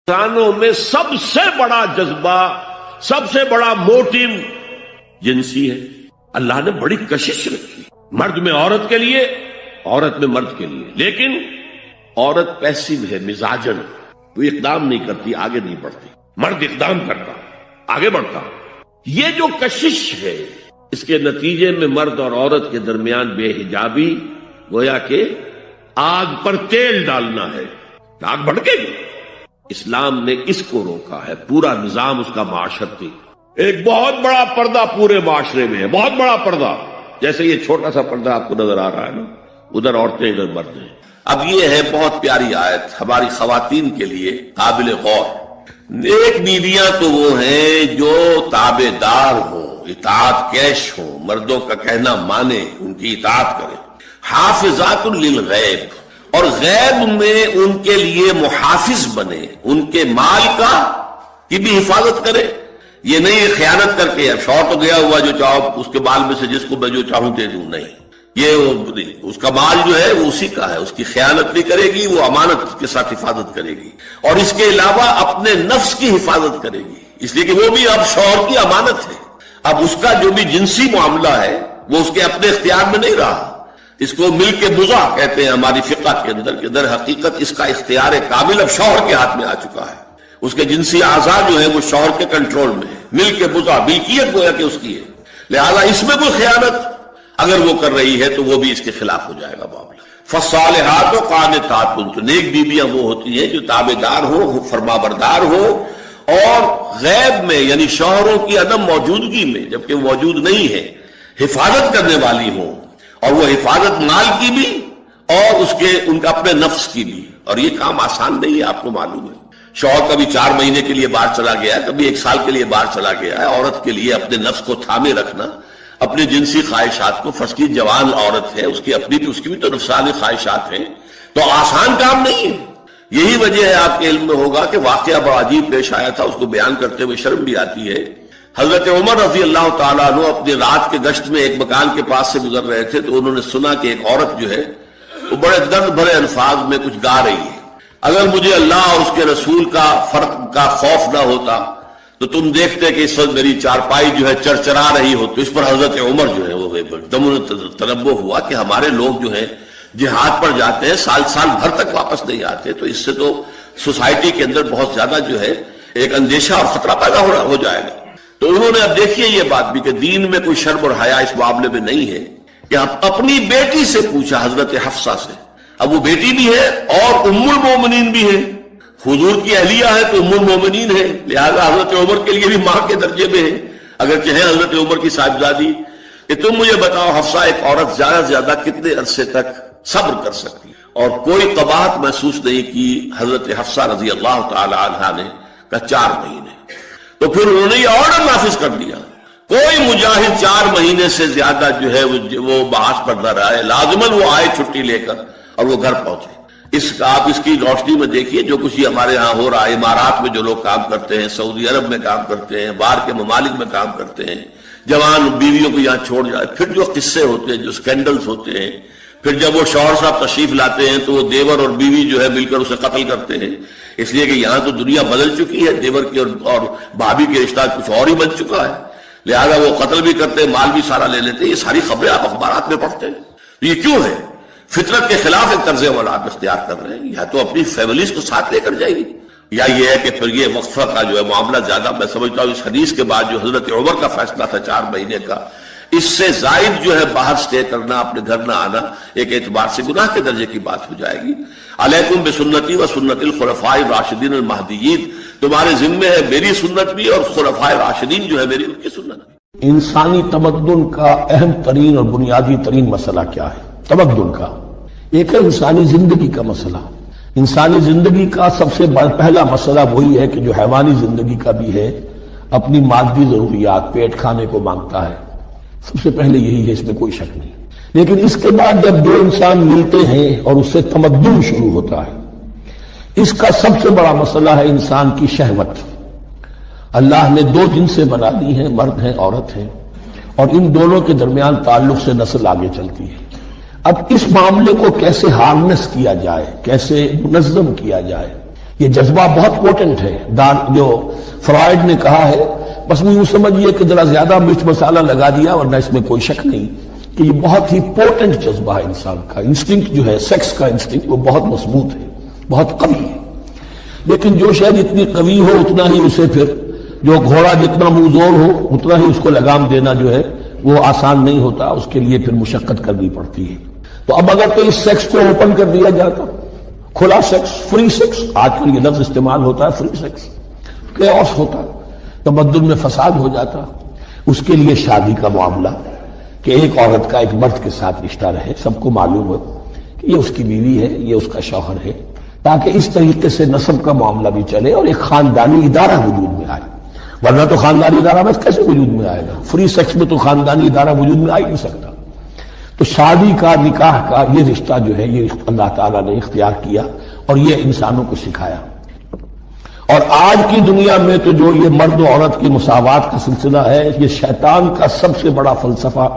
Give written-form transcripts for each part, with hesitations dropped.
انسانوں میں سب سے بڑا جذبہ، سب سے بڑا موٹیو جنسی ہے۔ اللہ نے بڑی کشش رکھی، مرد میں عورت کے لیے، عورت میں مرد کے لیے، لیکن عورت پیسیو ہے، مزاجن، وہ اقدام نہیں کرتی، آگے نہیں بڑھتی، مرد اقدام کرتا، آگے بڑھتا۔ یہ جو کشش ہے، اس کے نتیجے میں مرد اور عورت کے درمیان بے حجابی گویا کہ آگ پر تیل ڈالنا ہے، آگ بھڑکے گی۔ اسلام نے اس کو روکا ہے، پورا نظام اس کا معاشرتی، ایک بہت بڑا پردہ پورے معاشرے میں ہے، بہت بڑا پردہ، جیسے یہ چھوٹا سا پردہ آپ کو نظر آ رہا ہے نا، ادھر عورتیں ادھر مرد ہیں۔ اب یہ ہے بہت پیاری آیت ہماری خواتین کے لیے قابل غور۔ نیک بیویاں تو وہ ہیں جو تابع دار ہوں، اطاعت کیش ہوں، مردوں کا کہنا مانے، ان کی اطاعت کرے۔ حافظات للغیب، اور غیب میں ان کے لیے محافظ بنے، ان کے مال کی بھی حفاظت کرے۔ یہ نہیں خیانت کر کے اب شوہر تو گیا ہوا، جو چاہو اس کے مال میں سے جس کو میں جو چاہوں دے دوں، نہیں، یہ اس کا مال جو ہے وہ اسی کا ہے، اس کی خیانت نہیں کرے گی، وہ امانت کے ساتھ حفاظت کرے گی، اور اس کے علاوہ اپنے نفس کی حفاظت کرے گی، اس لیے کہ وہ بھی اب شوہر کی امانت ہے۔ اب اس کا جو بھی جنسی معاملہ ہے وہ اس کے اپنے اختیار میں نہیں رہا۔ اس کو مل کے بزا کہتے ہیں ہماری فقہ کے اندر، کہ در حقیقت اس کا اختیار کامل اب شوہر کے ہاتھ میں آ چکا ہے، اس کے جنسی اعضاء جو ہیں وہ شوہر کے کنٹرول میں ہے، مل کے بزا، ملکیت گویا کہ اس کی ہے، لہذا اس میں کوئی خیانت اگر وہ کر رہی ہے تو وہ بھی اس کے خلاف ہو جائے گا معاملہ۔ فالصالحات قانتات، تو نیک بیویاں وہ ہوتی ہیں جو تابع دار ہو، فرما بردار ہو، اور غیب میں یعنی شوہروں کی عدم موجودگی میں، جبکہ موجود نہیں ہے، حفاظت کرنے والی ہوں، اور وہ حفاظت مال کی بھی اور اس کے ان کا اپنے نفس کی بھی۔ اور یہ کام آسان نہیں ہے، آپ کو معلوم ہے، شوہر کبھی 4 مہینے کے لیے باہر چلا گیا ہے، کبھی 1 سال کے لیے باہر چلا گیا ہے، عورت کے لیے اپنے نفس کو تھامے رکھنا، اپنے جنسی خواہشات کو، فرض کی جوان عورت ہے، اس کی اپنی بھی، اس کی بھی تو نفسانی خواہشات ہیں، تو آسان کام نہیں ہے۔ یہی وجہ ہے، آپ کے علم میں ہوگا کہ واقعہ بڑا عجیب پیش آیا تھا، اس کو بیان کرتے ہوئے شرم بھی آتی ہے۔ حضرت عمر رضی اللہ تعالیٰ عنہ اپنی رات کے گشت میں ایک مکان کے پاس سے گزر رہے تھے، تو انہوں نے سنا کہ ایک عورت جو ہے وہ بڑے درد بھرے الفاظ میں کچھ گا رہی ہے۔ اگر مجھے اللہ اور اس کے رسول کا فرق کا خوف نہ ہوتا تو تم دیکھتے کہ اس وقت میری چارپائی جو ہے چرچرا رہی ہو۔ تو اس پر حضرت عمر جو ہے وہ تنبہ ہوا کہ ہمارے لوگ جو ہیں جہاد پر جاتے ہیں، سال بھر تک واپس نہیں آتے، تو اس سے تو سوسائٹی کے اندر بہت زیادہ جو ہے ایک اندیشہ اور خطرہ پیدا ہو جائے گا۔ تو انہوں نے اب دیکھیے یہ بات بھی کہ دین میں کوئی شرم اور حیا اس معاملے میں نہیں ہے، کہ اپنی بیٹی سے پوچھا، حضرت حفصہ سے، اب وہ بیٹی بھی ہے اور ام المومنین بھی ہے، حضور کی اہلیہ ہے تو ام المومنین ہے، لہذا حضرت عمر کے لیے بھی ماں کے درجے میں ہے، اگرچہ ہے حضرت عمر کی صاحبزادی، کہ تم مجھے بتاؤ حفصہ، ایک عورت زیادہ سے زیادہ کتنے عرصے تک صبر کر سکتی؟ اور کوئی قباحت محسوس نہیں کی حضرت حفصہ رضی اللہ تعالی عنہا نے، کہ 4 مہینے۔ تو پھر انہوں نے یہ آرڈر نافذ کر دیا، کوئی مجاہد 4 مہینے سے زیادہ جو ہے وہ بحث پر نہ رہے، لازماً وہ آئے چھٹی لے کر اور وہ گھر پہنچے۔ آپ اس کی روشنی میں دیکھیے جو کچھ ہمارے ہاں ہو رہا ہے، امارات میں جو لوگ کام کرتے ہیں، سعودی عرب میں کام کرتے ہیں، باہر کے ممالک میں کام کرتے ہیں، جوان بیویوں کو یہاں چھوڑ جائے، پھر جو قصے ہوتے ہیں، جو سکینڈلز ہوتے ہیں، پھر جب وہ شوہر صاحب تشریف لاتے ہیں تو وہ دیور اور بیوی جو ہے مل کر اسے قتل کرتے ہیں، اس لیے کہ یہاں تو دنیا بدل چکی ہے، دیور کی اور بھابھی کے رشتہ کچھ اور ہی بن چکا ہے، لہذا وہ قتل بھی کرتے ہیں، مال بھی سارا لے لیتے ہیں۔ یہ ساری خبریں آپ اخبارات میں پڑھتے ہیں۔ یہ کیوں ہے؟ فطرت کے خلاف ایک طرز عمل آپ اختیار کر رہے ہیں، یا تو اپنی فیملیز کو ساتھ لے کر جائے گی، یا یہ ہے کہ پھر یہ وقفہ کا جو ہے معاملہ زیادہ، میں سمجھتا ہوں اس حدیث کے بعد جو حضرت عمر کا فیصلہ تھا 4 مہینے کا، اس سے زائد جو ہے باہر سٹے کرنا، اپنے گھر نہ آنا، ایک اعتبار سے گناہ کے درجے کی بات ہو جائے گی۔ علیکم بسنتی و سنت الخلفاء الراشدین المہدیین، تمہارے ذمے ہے میری سنت بھی اور خلفاء راشدین جو ہے میری، ان کی سنت بھی۔ انسانی تمدن کا اہم ترین اور بنیادی ترین مسئلہ کیا ہے؟ تمدن کا ایک ہے انسانی زندگی کا مسئلہ۔ انسانی زندگی کا سب سے پہلا مسئلہ وہی ہے کہ جو حیوانی زندگی کا بھی ہے، اپنی مادی ضروریات، پیٹ کھانے کو مانگتا ہے، سب سے پہلے یہی ہے، اس میں کوئی شک نہیں۔ لیکن اس کے بعد جب 2 انسان ملتے ہیں اور اس سے تمدن شروع ہوتا ہے، اس کا سب سے بڑا مسئلہ ہے انسان کی شہوت۔ اللہ نے 2 جنسیں بنا دی ہیں، مرد ہیں، عورت ہیں، اور ان دونوں کے درمیان تعلق سے نسل آگے چلتی ہے۔ اب اس معاملے کو کیسے ہارنس کیا جائے، کیسے منظم کیا جائے، یہ جذبہ بہت پوٹنٹ ہے. جو فرائڈ نے کہا ہے بس وہ یوں سمجھیے کہ ذرا زیادہ مرچ مسالہ لگا دیا، ورنہ اس میں کوئی شک نہیں کہ یہ بہت ہی پوٹنٹ جذبہ ہے انسان کا. انسٹنکٹ جو ہے سیکس کا انسٹنکٹ وہ بہت مضبوط ہے، بہت قوی ہے. لیکن جو شاید اتنی قوی ہو اتنا ہی اسے پھر جو گھوڑا جتنا منہ زور ہو اتنا ہی اس کو لگام دینا جو ہے وہ آسان نہیں ہوتا، اس کے لیے پھر مشقت کرنی پڑتی ہے. تو اب اگر تو اس سیکس کو اوپن کر دیا جاتا، کھلا سیکس، فری سیکس، آج کل یہ لفظ استعمال ہوتا ہے فری سیکس، کیوس ہوتا، تمدن میں فساد ہو جاتا. اس کے لیے شادی کا معاملہ کہ ایک عورت کا ایک مرد کے ساتھ رشتہ رہے، سب کو معلوم ہو کہ یہ اس کی بیوی ہے، یہ اس کا شوہر ہے، تاکہ اس طریقے سے نسب کا معاملہ بھی چلے اور ایک خاندانی ادارہ وجود میں آئے. ورنہ تو خاندانی ادارہ بس کیسے وجود میں آئے گا؟ فری سیکس میں تو خاندانی ادارہ وجود میں آ ہی نہیں سکتا. تو شادی کا، نکاح کا یہ رشتہ جو ہے یہ اللہ تعالیٰ نے اختیار کیا اور یہ انسانوں کو سکھایا. اور آج کی دنیا میں تو جو یہ مرد و عورت کی مساوات کا سلسلہ ہے یہ شیطان کا سب سے بڑا فلسفہ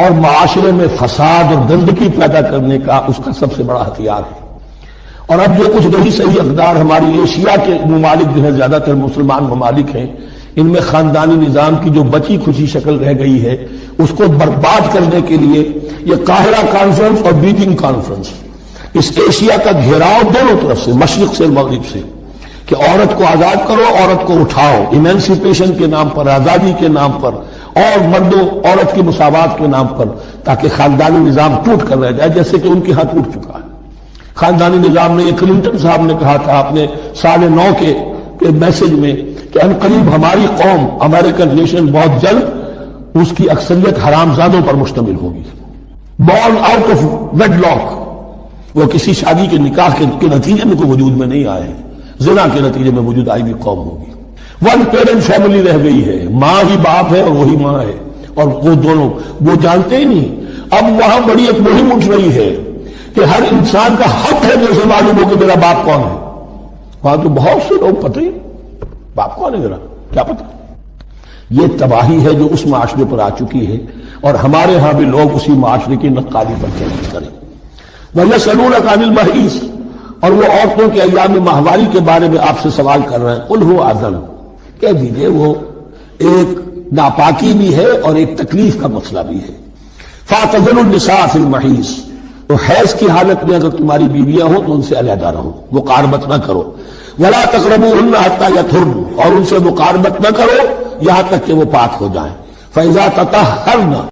اور معاشرے میں فساد اور گندگی پیدا کرنے کا اس کا سب سے بڑا ہتھیار ہے. اور اب جو کچھ رہی صحیح اقدار ہماری ایشیا کے ممالک جو ہے زیادہ تر مسلمان ممالک ہیں، ان میں خاندانی نظام کی جو بچی کھچی شکل رہ گئی ہے اس کو برباد کرنے کے لیے یہ قاہرہ کانفرنس اور بیجنگ کانفرنس، اس ایشیا کا گھیراؤ دونوں طرف سے، مشرق سے مغرب سے، کہ عورت کو آزاد کرو، عورت کو اٹھاؤ، ایمینسیپیشن کے نام پر، آزادی کے نام پر، اور مرد و عورت کی مساوات کے نام پر، تاکہ خاندانی نظام ٹوٹ کر رہ جائے جیسے کہ ان کے ہاں ٹوٹ چکا ہے. خاندانی نظام نے، یہ کلنٹن صاحب نے کہا تھا اپنے 9.5 کے میسج میں کہ ان قریب ہماری قوم، امریکن نیشن، بہت جلد اس کی اکثریت حرامزادوں پر مشتمل ہوگی. Born out of wedlock, وہ کسی شادی کے نکاح کے نتیجے میں کوئی وجود میں نہیں آئے، زنا کے نتیجے میں وجود آئی بھی قوم ہوگی. ون پیرنٹ فیملی رہ گئی ہے، ماں ہی باپ ہے اور وہی ماں ہے، اور وہ دونوں وہ جانتے ہی نہیں. اب وہاں بڑی ایک مہم اٹھ رہی ہے کہ ہر انسان کا حق ہے جیسے معلوم ہو کہ میرا باپ کون ہے. وہاں تو بہت سے لوگ پتہ ہی باپ کون ہے میرا کیا پتہ. یہ تباہی ہے جو اس معاشرے پر آ چکی ہے، اور ہمارے ہاں بھی لوگ اسی معاشرے کی نقالی پر چیلنج کریں. وَيَسْأَلُونَكَ عَنِ الْمَحِيضِ، اور وہ عورتوں کے ایام ماہواری کے بارے میں آپ سے سوال کر رہے ہیں. قُلْ هُوَ أَذًى، کہہ دیجئے وہ ایک ناپاکی بھی ہے اور ایک تکلیف کا مسئلہ بھی ہے. فَاعْتَزِلُوا النِّسَاءَ فِي الْمَحِيضِ، تو حیض کی حالت میں اگر تمہاری بیویاں ہوں تو ان سے علیحدہ رہو، مقاربت نہ کرو. وَلَا تَقْرَبُوهُنَّ حَتَّى يَطْهُرْنَ، اور ان سے مقاربت نہ کرو یہاں تک کہ وہ پاک ہو جائیں. فَإِذَا تَطَهَّرْنَ،